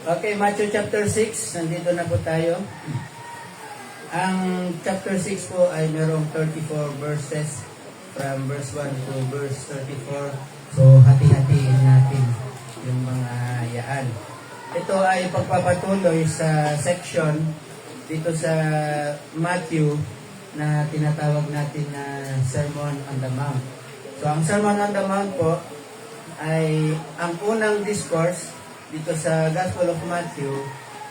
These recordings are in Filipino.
Okay, Matthew chapter 6, nandito na po tayo. Ang chapter 6 po ay merong 34 verses from verse 1 to verse 34. So, hati-hatiin natin yung mga yaan. Ito ay pagpapatuloy sa section dito sa Matthew na tinatawag natin na Sermon on the Mount. So, ang Sermon on the Mount po ay ang unang discourse dito sa Gospel of Matthew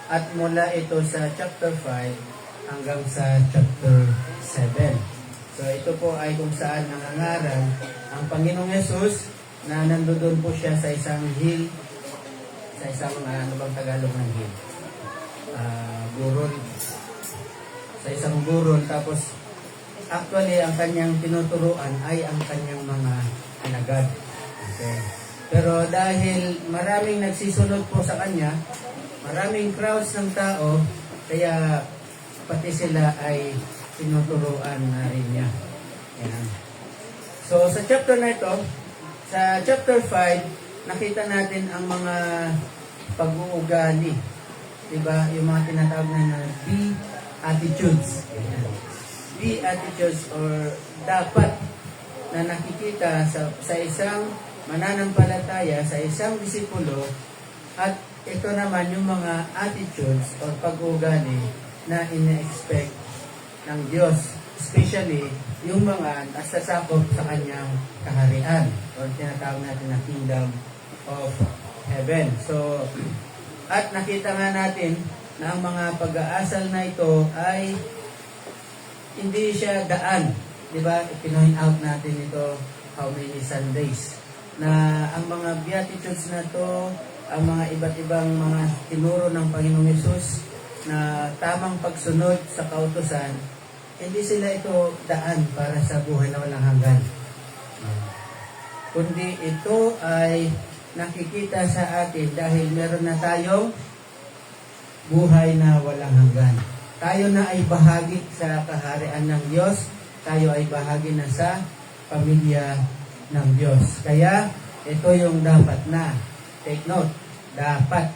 at mula ito sa chapter 5 hanggang sa chapter 7. So ito po ay kung saan nangangaral ang Panginoong Yesus na nandoon po siya sa isang hill, sa isang, ano bang Tagalog ng hill? Burol. Sa isang burol. Tapos actually ang kanyang tinuturuan ay ang kanyang mga alagad. Okay. Pero dahil maraming nagsisunod po sa kanya, maraming crowds ng tao, kaya pati sila ay tinuturuan na rin niya. Yan. So sa chapter na ito, sa chapter 5, nakita natin ang mga pag-uugali. Diba? Yung mga tinatawag na Beatitudes. Beatitudes or dapat na nakikita sa isang mananampalataya, sa isang disipulo, at ito naman yung mga attitudes o pag-uugali na ina-expect ng Diyos, especially yung mga nasasakop sa kanyang kaharian o tinatawag natin na kingdom of heaven. So, at nakita nga natin na ang mga pag-aasal na ito ay hindi siya daan. Diba? Ipinoint out natin ito how many Sundays na ang mga Beatitudes na to, ang mga iba't ibang mga tinuro ng Panginoong Yesus na tamang pagsunod sa kautusan, hindi sila ito daan para sa buhay na walang hanggan. Kundi ito ay nakikita sa atin dahil meron na tayong buhay na walang hanggan. Tayo na ay bahagi sa kaharian ng Diyos, tayo ay bahagi na sa pamilya ng Diyos. Kaya, ito yung dapat na. Take note, dapat.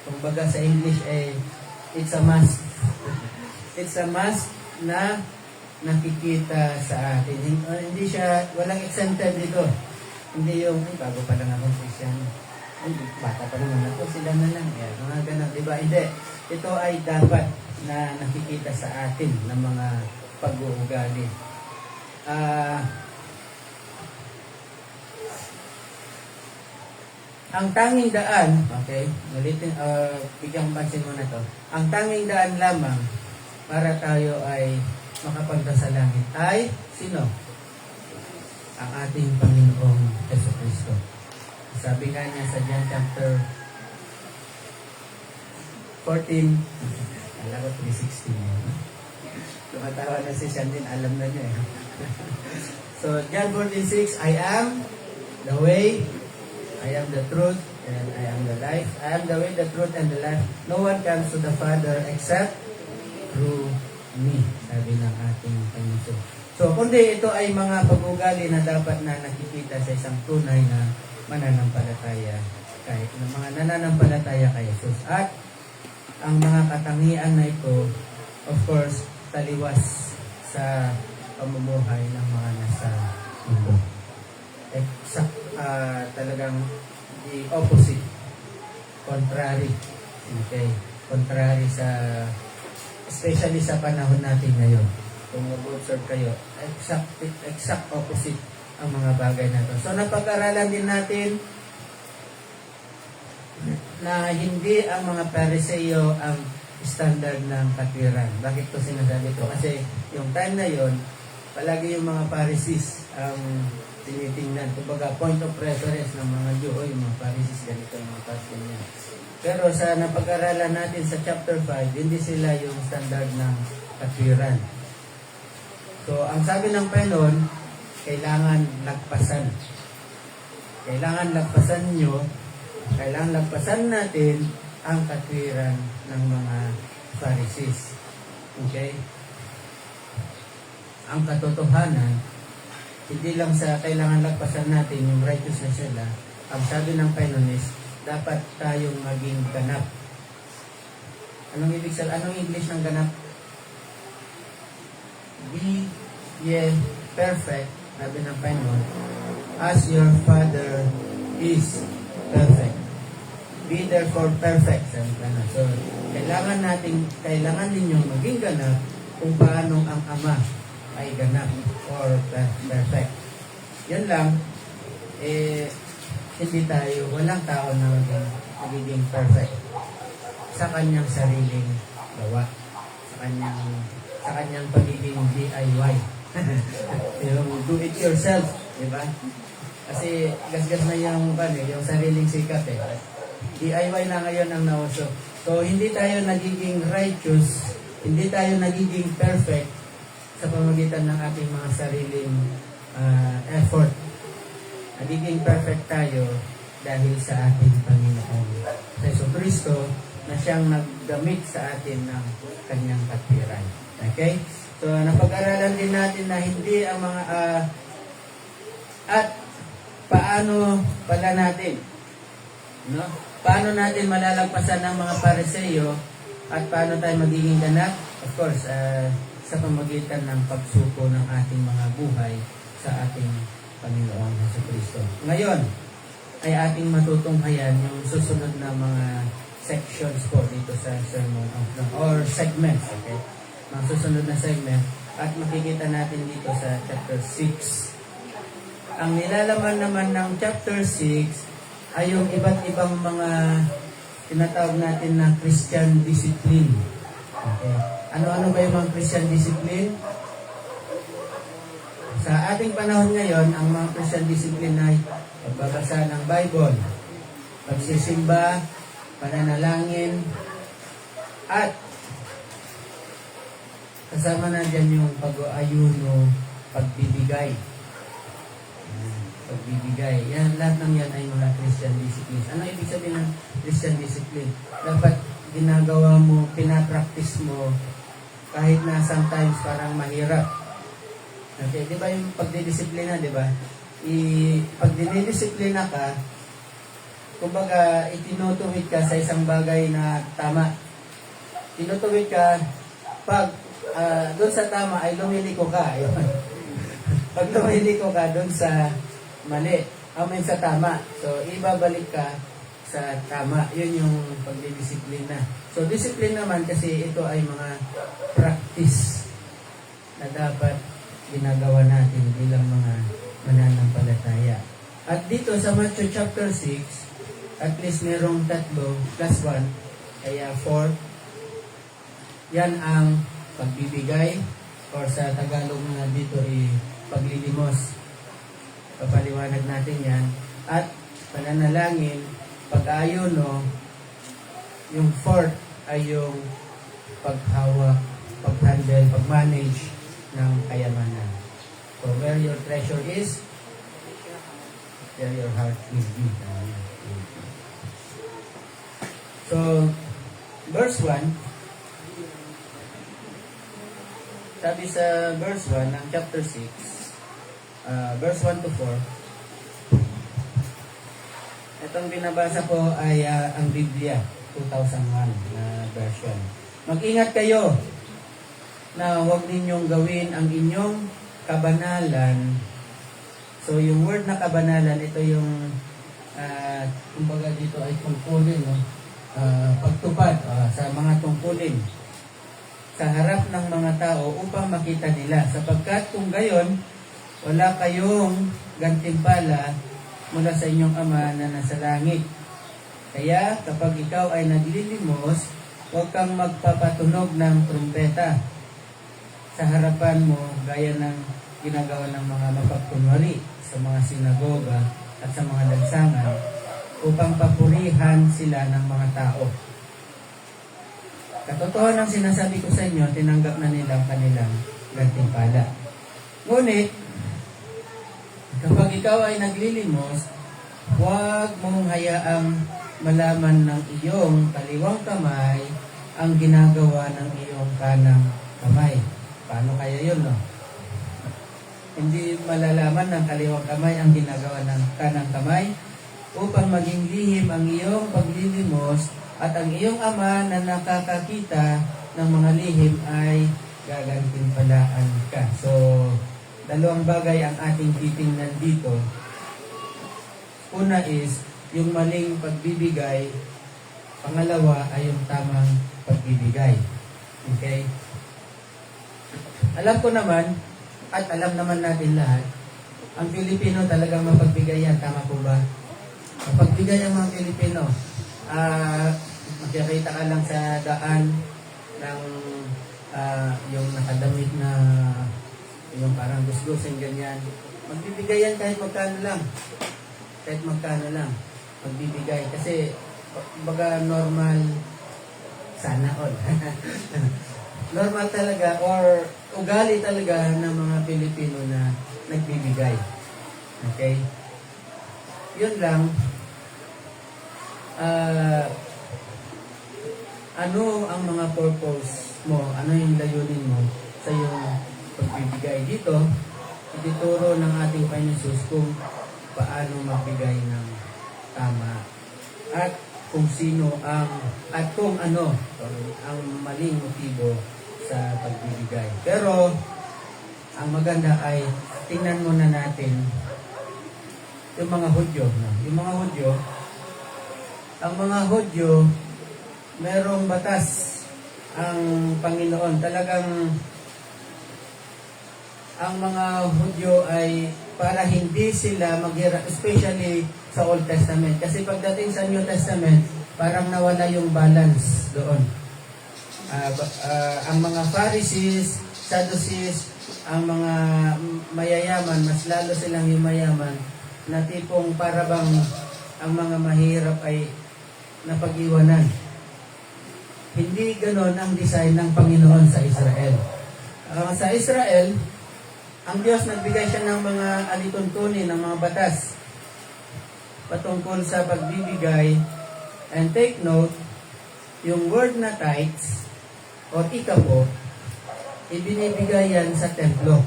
Kumbaga sa English, it's a must. It's a must na nakikita sa atin. Hindi siya, walang exempted dito. Hindi yung, bago pa lang akong Christian. Bata pa naman ako, sila na lang. Mga ganun, diba? Hindi. Ito ay dapat na nakikita sa atin ng mga pag-uugali. Ang tanging daan, okay, ulitin, bigyan pansin mo na to. Ang tanging daan lamang para tayo ay makapunta sa langit ay sino? Ang ating Panginoong Jesucristo. Sabi nga niya sa John chapter 14, alam ko 3:16. Tumatawa na si Shandin, alam na niya eh. So, John 14:6, I am the way, I am the truth, and I am the life. I am the way, the truth, and the life. No one comes to the Father except through me, sabi ng ating Panginoon. So, kundi ito ay mga pag-ugali na dapat na nakikita sa isang tunay na mananampalataya, kahit ng mga nananampalataya kay Jesus. At ang mga katangian na ito, of course, taliwas sa pamumuhay ng mga nasa mundo. Talagang the opposite, contrary. Okay? Contrary sa, especially sa panahon natin ngayon. Kung mag-observe kayo, exact opposite ang mga bagay na ito. So, napag-aralan din natin na hindi ang mga Pariseo ang standard ng katwiran. Bakit ko sinasabi ito? Kasi yung time na yon, palagi yung mga Pharisees ang tinitingnan. Kumbaga, point of reference ng mga Jew, yung mga Pharisees, ganito yung mga Pharisees niya. Pero sa napag-aralan natin sa chapter 5, hindi sila yung standard ng katwiran. So, ang sabi ng Panginoon, kailangan lagpasan. Kailangan lagpasan nyo, kailangan lagpasan natin ang katwiran ng mga Pharisees. Okay? Ang katotohanan, hindi lang sa kailangan lagpasan natin yung righteousness nila. Ang sabi ng Panginoon is, dapat tayong maging ganap. Anong ibig sabihin? Anong English ng ganap? Be ye perfect, sabi ng Panginoon, as your Father is perfect. Be therefore perfect, sabi ng So, kailangan ninyong maging ganap kung paano ang Ama ay ganap or perfect. Yan lang, hindi tayo, walang tao na magiging perfect sa kanyang sariling gawa, sa kanyang pagiging DIY. Yung do it yourself, di ba? Kasi gasgas na yung sariling sikat eh. DIY na ngayon ang nauso. So hindi tayo nagiging righteous, hindi tayo nagiging perfect sa pamamagitan ng ating mga sariling effort. Nagiging perfect tayo dahil sa ating Panginoon Jesu Cristo na siyang nagdamit sa atin ng kanyang katwiran. Okay? So, napag-aralan din natin na hindi ang mga at paano pala natin, no? Paano natin malalagpasan ng mga Pariseo at paano tayo magiging ganap? Of course, sa pamamagitan ng pagsuko ng ating mga buhay sa ating Panginoon Jesucristo. Ngayon, ay ating matutunghayan yung susunod na mga sections po dito sa sermon or segments, okay? Mga susunod na segment at makikita natin dito sa chapter 6. Ang nilalaman naman ng chapter 6 ay yung iba't ibang mga tinatawag natin na Christian discipline. Okay. Ano-ano ba yung mga Christian discipline? Sa ating panahon ngayon, ang mga Christian discipline ay pagbabasa ng Bible, pagsisimba, pananalangin, at kasama na dyan yung pag-aayuno, pagbibigay. Pagbibigay. Yan, lahat ng yan ay mga Christian disciplines. Ano ibig sabihin ng Christian discipline? Dapat ginagawa mo, pinapractice mo, kahit na sometimes parang mahirap. Okay, di ba yung pagdidisiplina, di ba? Pag dinidisiplina ka, kumbaga, itinutuwid ka sa isang bagay na tama. Tinutuwid ka, pag doon sa tama ay lumiliko ka. Pag lumiliko ka doon sa mali, sa tama. So, ibabalik ka sa tama. Yun yung pagdidisiplina. So, discipline naman kasi ito ay mga practice na dapat ginagawa natin bilang mga mananampalataya. At dito sa Matthew chapter 6, at least merong tatlo, plus 1, kaya 4. Yan ang pagbibigay, or sa Tagalog na dito ay paglilimos. Papaliwanag natin yan. At pananalangin, pag-ayuno, yung 4 ay yung paghawak, pag-handle, pag-manage ng kayamanan. So, where your treasure is, there your heart will be. So, verse 1, sabi sa verse 1 ng chapter 6, verse 1 to 4, itong binabasa ko ay ang Biblia, 2001 na version. Mag-ingat kayo na huwag ninyong gawin ang inyong kabanalan. So, yung word na kabanalan, ito yung, kumbaga dito ay tungkulin, no? Pagtupad sa mga tungkulin sa harap ng mga tao upang makita nila. Sapagkat kung gayon, wala kayong gantimpala mula sa inyong Ama na nasa langit. Kaya kapag ikaw ay naglilimos, huwag kang magpapatunog ng trumpeta sa harapan mo gaya ng ginagawa ng mga mapagkunwari sa mga sinagoga at sa mga lansangan upang papurihan sila ng mga tao. Katotohanan ang sinasabi ko sa inyo, tinanggap na nila ang kanilang gantimpala. Ngunit, kapag ikaw ay naglilimos, huwag mong hayaang malaman ng iyong kaliwang kamay ang ginagawa ng iyong kanang kamay. Paano kaya yun, no? Hindi malalaman ng kaliwang kamay ang ginagawa ng kanang kamay. upang maging lihim ang iyong paglilimos at ang iyong ama na nakakakita ng mga lihim ay gagantimpalaan ka. So, dalawang bagay ang ating titingnan dito. Una is yung maling pagbibigay. Pangalawa ay yung tamang pagbibigay. Okay? Alam ko naman, at alam naman natin lahat, ang Pilipino talagang mapagbigay yan. Tama po ba? Mapagbigay ang mga Pilipino. Makikita ka lang sa daan ng yung nakadamit na yung parang gusgusin ganyan. Magbibigay yan kahit magkano lang. Kahit magkano lang. Magbibigay. Kasi baga normal sana all. Normal talaga or ugali talaga ng mga Pilipino na nagbibigay. Okay? Yun lang. Ano ang mga purpose mo? Ano yung layunin mo sa iyong pagbibigay? Dito, ituturo ng ating Panginoon Jesus kung paano magbigay ng tama. At kung sino ang, at kung ano ang maling motibo sa pagbibigay. Pero, ang maganda ay tingnan muna natin yung mga Hudyo. No? Yung mga Hudyo, ang mga Hudyo, merong batas ang Panginoon. Talagang ang mga Hudyo ay para hindi sila maghirap, especially sa Old Testament. Kasi pagdating sa New Testament, parang nawala yung balance doon. Ang mga Pharisees, Sadducees, ang mga mayayaman, mas lalo silang yung mayaman, na tipong parabang ang mga mahirap ay napag-iwanan. Hindi ganon ang design ng Panginoon sa Israel. Sa Israel, ang Diyos nagbigay siya ng mga alituntunin, ng mga batas patungkol sa pagbibigay. And take note, yung word na tithes or ikapo, ibinibigay yan sa templo.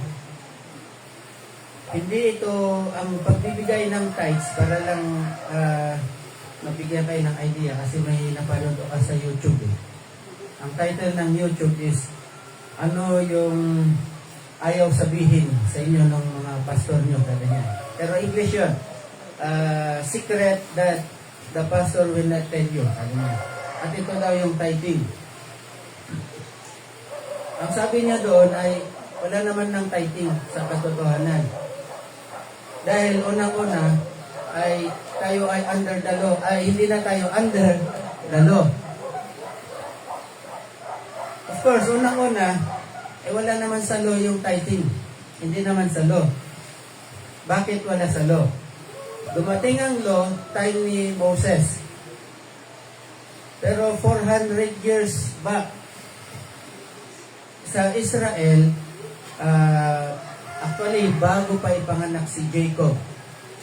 Hindi ito ang pagbibigay ng tithes para lang mabigyan kayo ng idea kasi may napanood ka sa YouTube. Ang title ng YouTube is ano yung ayaw sabihin sa inyo ng mga pastor nyo, sabi niya. Pero English yun. Secret that the pastor will not tell you, sabi niya. At ito daw yung tithing. Ang sabi niya doon ay wala naman ng tithing sa katotohanan. Dahil unang-una ay tayo ay under the law. Ay hindi na tayo under the law. Of course, unang-una, wala naman sa law yung tithing. Hindi naman sa law. Bakit wala sa law? Dumating ang law, time ni Moses. Pero 400 years back, sa Israel, actually, bago pa ipanganak si Jacob.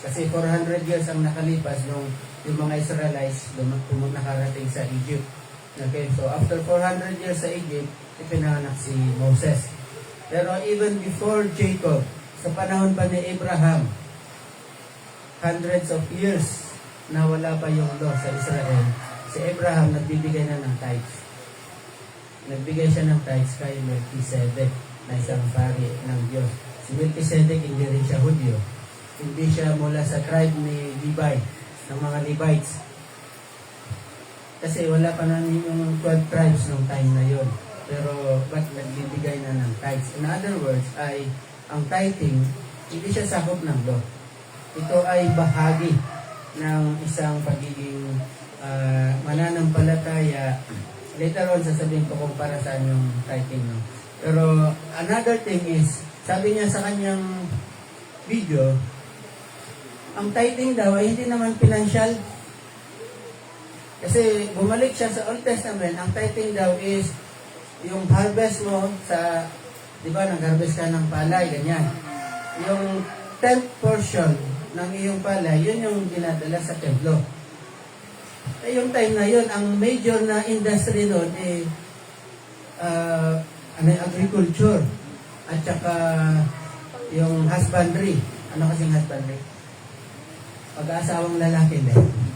Kasi 400 years ang nakalipas nung yung mga Israelites nakarating sa Egypt. Okay, so after 400 years sa Egypt, ipinanganak si Moses. Pero even before Jacob, sa panahon pa ni Abraham, hundreds of years na wala pa yung law sa Israel, si Abraham nagbibigay na ng tithes. Nagbigay siya ng tithes kay Melchizedek na isang pari ng Diyos. Si Melchizedek hindi rin siya Hudyo. Hindi siya mula sa tribe ni Levi, ng mga Levites. Kasi wala pa namin yung 12 tribes nung time na yon. Pero ba't nagbibigay na ng tithes? In other words, ay ang tithing, hindi siya sakop ng law. Ito ay bahagi ng isang pagiging mananampalataya. Later on, sasabihin ko kung para saan yung tithing. No? Pero another thing is, sabi niya sa kanyang video, ang tithing daw ay hindi naman financial. Kasi bumalik siya sa Old Testament, ang tithing daw is yung harvest mo sa, di ba, nag-harvest ka ng palay, ganyan. Yung 10th portion ng iyong palay, yun yung dinadala sa templo. Yung time na yun, ang major na industry doon ay agriculture at saka yung husbandry. Ano kasing husbandry? Pag-aasawang lalaki din.